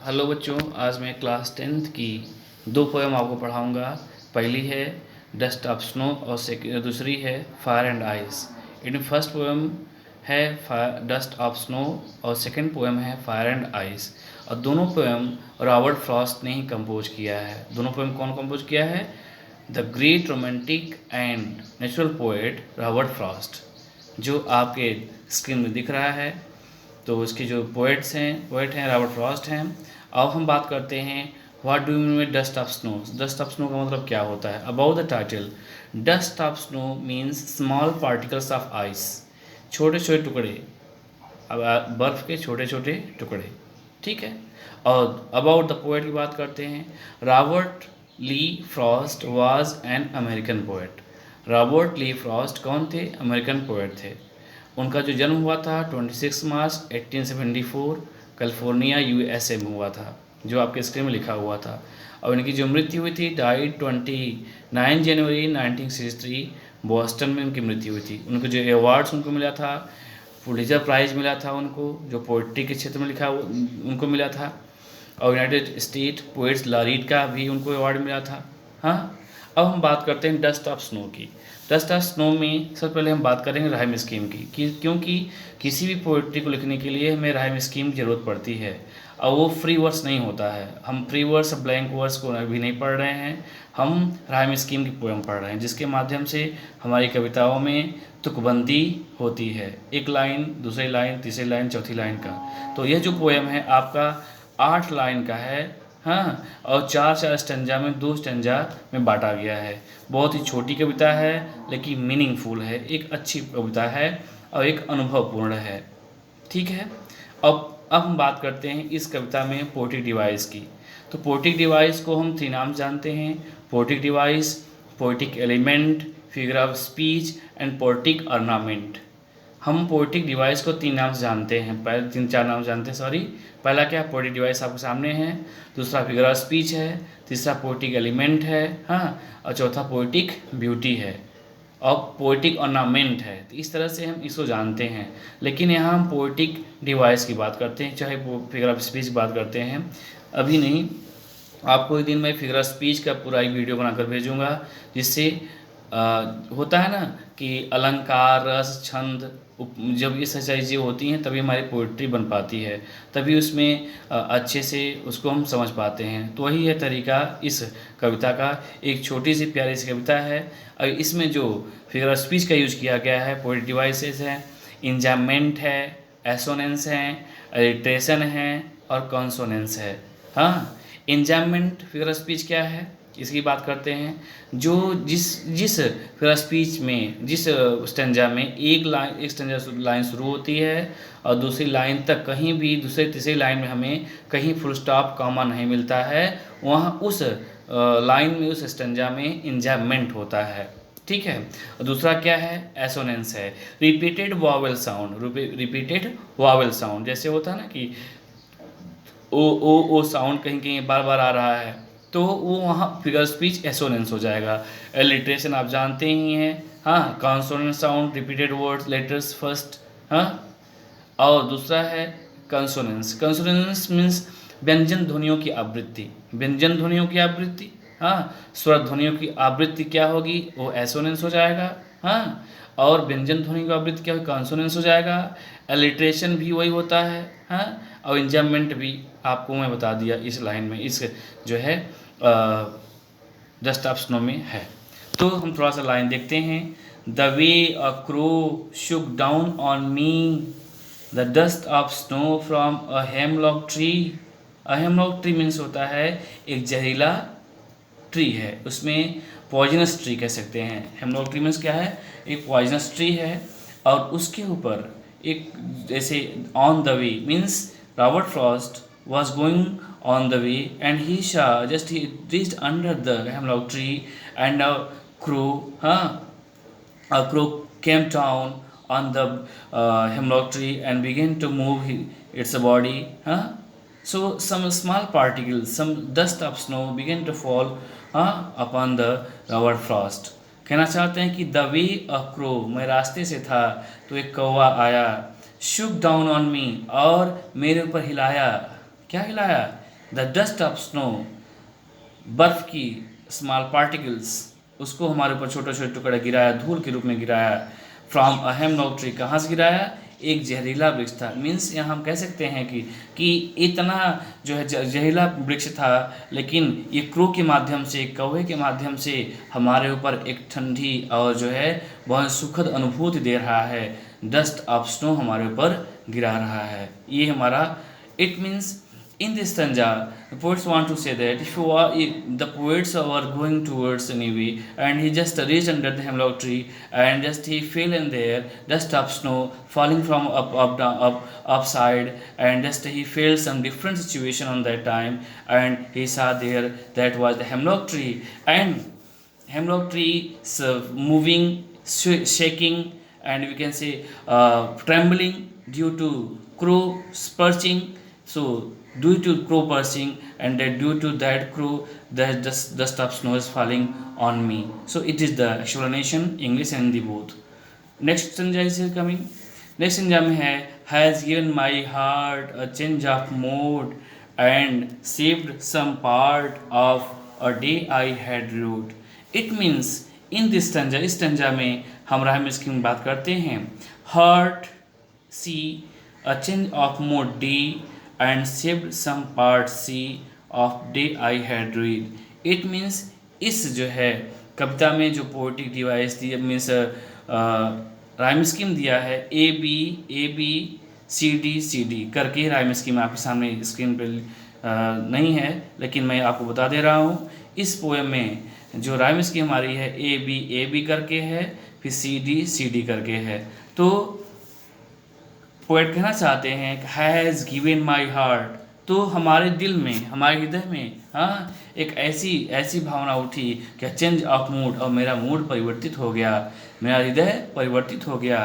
Hello बच्चों, आज मैं क्लास 10th की दो पोएम आपको पढ़ाऊंगा। पहली है डस्ट ऑफ स्नो और दूसरी है fire and ice. In first poem है डस्ट ऑफ स्नो और सेकंड पोएम है फायर एंड आइस। और दोनों पोएम रॉबर्ट फ्रॉस्ट ने ही कंपोज किया है। दोनों पोएम कौन कंपोज किया है? The great romantic and natural poet Robert Frost, जो आपके स्क्रीन में दिख रहा है। तो इसके जो पोएट हैं रॉबर्ट फ्रॉस्ट हैं। अब हम बात करते हैं what do you mean with dust of snow. Dust of snow का मतलब क्या होता है? About the title, dust of snow means small particles of ice, छोटे छोटे टुकड़े, बर्फ़ के छोटे छोटे टुकड़े। ठीक है। और अबाउट द पोएट की बात करते हैं। Robert Lee Frost was an American poet. Robert Lee Frost कौन थे? अमेरिकन पोएट थे। उनका जो जन्म हुआ था 26 मार्च 1874 कैलिफोर्निया यूएसए में हुआ था, जो आपके स्क्रीन में लिखा हुआ था। और इनकी जो मृत्यु हुई थी डाइड 29 जनवरी 1963 बॉस्टन में उनकी मृत्यु हुई थी। उनको जो अवार्ड्स उनको मिला था, पुलित्जर प्राइज़ मिला था उनको, जो पोइट्री के क्षेत्र में लिखा उनको मिला था। और यूनाइटेड स्टेट पोइट्स लॉरेट का भी उनको अवार्ड मिला था। हाँ, अब हम बात करते हैं डस्ट ऑफ स्नो की। डस्ट ऑफ स्नो में सबसे पहले हम बात करेंगे राइम स्कीम की, क्योंकि किसी भी पोइट्री को लिखने के लिए हमें राइम स्कीम की ज़रूरत पड़ती है। और वो फ्री वर्स नहीं होता है। हम फ्री वर्स ब्लैंक वर्स को अभी नहीं पढ़ रहे हैं, हम राइम स्कीम की पोएम पढ़ रहे हैं, जिसके माध्यम से हमारी कविताओं में तुकबंदी होती है। एक लाइन, दूसरी लाइन, तीसरी लाइन, चौथी लाइन का। तो यह जो पोएम है आपका 8 लाइन का है। हाँ, और 4 स्टेंजा में 2 स्टेंजा में बांटा गया है। बहुत ही छोटी कविता है लेकिन मीनिंगफुल है, एक अच्छी कविता है और एक अनुभवपूर्ण है। ठीक है। अब हम बात करते हैं इस कविता में पोएटिक डिवाइस की। तो पोएटिक डिवाइस को हम 3 नाम जानते हैं: poetic device, poetic element, figure of speech and poetic ornament. हम पोएटिक डिवाइस को 3 नाम से जानते हैं, पहले 3-4 नाम जानते हैं, सॉरी। पहला क्या? पोएटिक डिवाइस आपके सामने है। दूसरा फिगर ऑफ स्पीच है। तीसरा पोएटिक एलिमेंट है। हाँ, और चौथा पोएटिक ब्यूटी है और पोएटिक ऑर्नामेंट है। तो इस तरह से हम इसको जानते हैं। लेकिन यहाँ हम पोएटिक डिवाइस की बात करते हैं, चाहे फिगर ऑफ स्पीच की बात करते हैं। अभी नहीं, आपको एक दिन मैं फिगर ऑफ स्पीच का पूरा एक वीडियो बनाकर भेजूँगा, जिससे होता है ना कि अलंकार, रस, छंद, जब ये सारी चीज़ें होती हैं तभी हमारी पोइट्री बन पाती है, तभी उसमें अच्छे से उसको हम समझ पाते हैं। तो वही है तरीका इस कविता का। एक छोटी सी प्यारी सी कविता है और इसमें जो फिगर ऑफ स्पीच का यूज़ किया गया है, पोएटिक डिवाइसेस हैं, इंजामेंट है, एसोनेंस हैं, अलिट्रेशन है और कॉन्सोनेंस है। हाँ, इंजामेंट फिगर ऑफ स्पीच क्या है इसकी बात करते हैं। जो जिस फिगर ऑफ स्पीच में, जिस स्टेंजा में एक स्टेंजा लाइन शुरू होती है और दूसरी लाइन तक कहीं भी, दूसरे तीसरी लाइन में हमें कहीं फुल स्टॉप कॉमा नहीं मिलता है, वहाँ उस लाइन में, उस स्टेंजा में इंजामेंट होता है। ठीक है। और दूसरा क्या है? एसोनेंस है, repeated vowel sound. Repeated vowel sound जैसे होता है ना कि ओ साउंड कहीं कहीं बार बार आ रहा है, तो वो वहाँ फिगर स्पीच एसोनेंस हो जाएगा। एलिट्रेशन आप जानते ही हैं। हाँ, consonant sound, repeated words, letters first. हाँ, और दूसरा है कंसोनेंस। कंसोनेंस मीन्स व्यंजन ध्वनियों की आवृत्ति। व्यंजन ध्वनियों की आवृत्ति, हाँ, स्वर ध्वनियों की आवृत्ति क्या होगी? वो एसोनेंस हो जाएगा। हाँ, और व्यंजन ध्वनि की आवृत्ति क्या होगी? कॉन्सोनेंस हो जाएगा। एलिट्रेशन भी वही होता है। हाँ, और इंजामेंट भी आपको मैं बता दिया इस लाइन में, इस जो है डस्ट ऑफ स्नो में है। तो हम थोड़ा सा लाइन देखते हैं। The way a crow Shuk down on me the dust of snow from a hemlock tree. A hemlock tree means होता है एक जहरीला ट्री है, उसमें पॉइजनस ट्री कह सकते हैं। हेमलॉक ट्री मीन्स क्या है? एक पॉइजनस ट्री है और उसके ऊपर एक, जैसे on the way means Robert Frost was going on the way and he reached under the hemlock tree and a crow came down on the hemlock tree and began to move its body. So some small particles, some dust of snow began to fall upon the Robert Frost. कहना चाहते हैं कि the way a crow, मैं रास्ते से था तो एक कौवा आया, शुक डाउन ऑन मी, और मेरे ऊपर हिलाया। क्या हिलाया? द डस्ट ऑफ स्नो, बर्फ की स्मॉल पार्टिकल्स, उसको हमारे ऊपर छोटे छोटे टुकड़े गिराया, धूल के रूप में गिराया। फ्रॉम अ हेमलॉक ट्री, कहाँ से गिराया? एक जहरीला वृक्ष था। मीन्स यहाँ हम कह सकते हैं कि इतना जो है जहरीला वृक्ष था, लेकिन ये क्रो के माध्यम से, कौवे के माध्यम से हमारे ऊपर एक ठंडी और जो है बहुत सुखद अनुभूति दे रहा है। डस्ट ऑफ स्नो हमारे ऊपर गिरा रहा है। ये हमारा it means in this stanza, the poets want to say that if the poets are going towards anyway, and he just reached under the hemlock tree, and just he fell in there, dust of snow falling from up down up upside, and just he felt some different situation on that time, and he saw there that was the hemlock tree, and hemlock tree moving, shaking, and we can say trembling due to crow perching. So due to crow perching, and that due to that crow, the dust of snow is falling on me. So it is the explanation, English and Hindi both. Next stanza is coming. Next stanza में है has given my heart a change of mood and saved some part of a day I had rued. It means in this stanza, इस stanza में हम rhyme scheme बात करते हैं। Heart see a change of mood day and saved some part C of day I had read. It means इस जो है कविता में जो पोएटिक डिवाइस दी, मीन्स राइम स्कीम दिया है, ए बी सी डी करके राइम स्कीम आपके सामने स्क्रीन पे नहीं है, लेकिन मैं आपको बता दे रहा हूँ। इस पोएम में जो राइम स्कीम आ रही है ए बी करके है, फिर सी डी करके है। तो पोएट कहना चाहते हैं हैज़ गिवन माई हार्ट, तो हमारे दिल में, हमारे हृदय में हाँ एक ऐसी भावना उठी कि चेंज ऑफ मूड, और मेरा मूड परिवर्तित हो गया, मेरा हृदय परिवर्तित हो गया।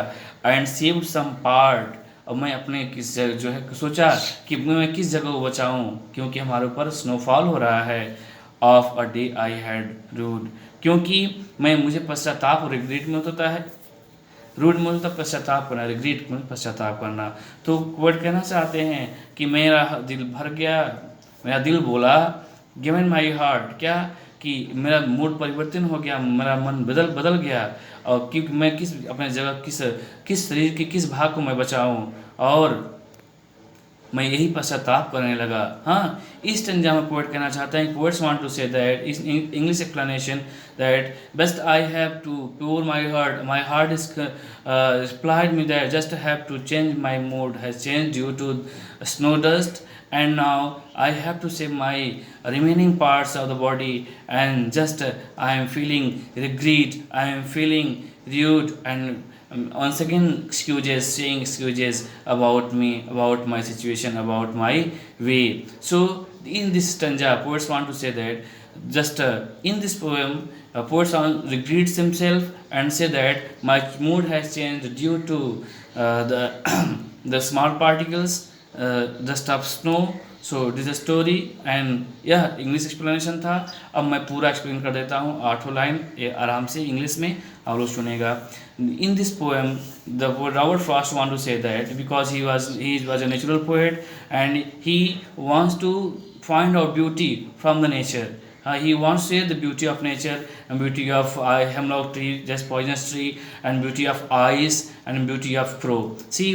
एंड सेव्ड सम पार्ट, और मैं अपने किस जो है सोचा कि मैं किस जगह को बचाऊँ, क्योंकि हमारे ऊपर स्नोफॉल हो रहा है। Of a day I had rued, क्योंकि मुझे पश्चाताप और रिग्रेट में होता है। रूड मतलब पश्चाताप करना, रिग्रेट मतलब पश्चाताप करना। तो वर्ड कहना चाहते हैं कि मेरा दिल भर गया, मेरा दिल बोला, गिवन माई हार्ट, क्या कि मेरा मूड परिवर्तन हो गया, मेरा मन बदल गया, और क्योंकि मैं अपने जगह किस शरीर के किस भाग को मैं बचाऊं, और मैं यही पश्चाताप करने लगा। हाँ, इस स्टैंजा में पोएट कहना चाहता है, poets want to say that इस English explanation that best I have to pure my heart is replied me that just have to change my mood has change due to snow dust, and now I have to save my remaining parts of the body, and just I am feeling regret, I am feeling rude, and once again saying excuses about me, about my situation, about my way. So in this stanza poets want to say that just in this poem poets regrets himself and say that my mood has changed due to the the small particles, dust of snow. So this a story, and यह English explanation था। अब मैं पूरा explain कर देता हूँ 8 line आराम से इंग्लिश में, आप लोग सुनेगा। In this poem the Robert Frost want to say that because he was a natural poet and he wants to find out beauty from the nature. He wants to see the beauty of nature and beauty of hemlock tree, just poisonous tree, and beauty of ice and beauty of crow. See,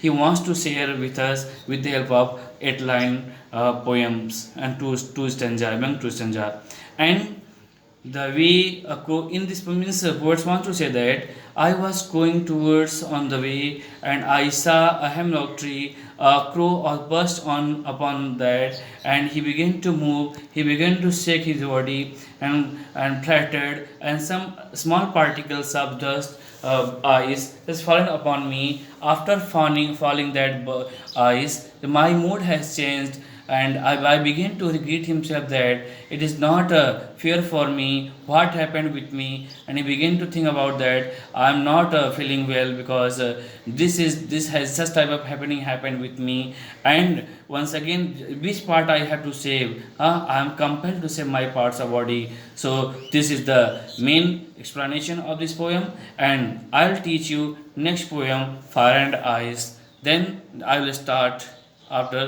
he wants to share with us with the help of 8-line poems and two stanza, among two stanza. And the way a crow in this means poets want to say that I was going towards on the way and I saw a hemlock tree. A crow burst on upon that, and he began to move. He began to shake his body and fluttered, and some small particles of dust ice has fallen upon me. After falling that ice, my mood has changed, and I began to regret himself that it is not fear for me what happened with me, and he began to think about that I am not feeling well because this has such type of happened with me, and once again which part I have to save. I am compelled to save my parts of body. So this is the main explanation of this poem, and I'll teach you next poem Fire and Ice. Then I will start after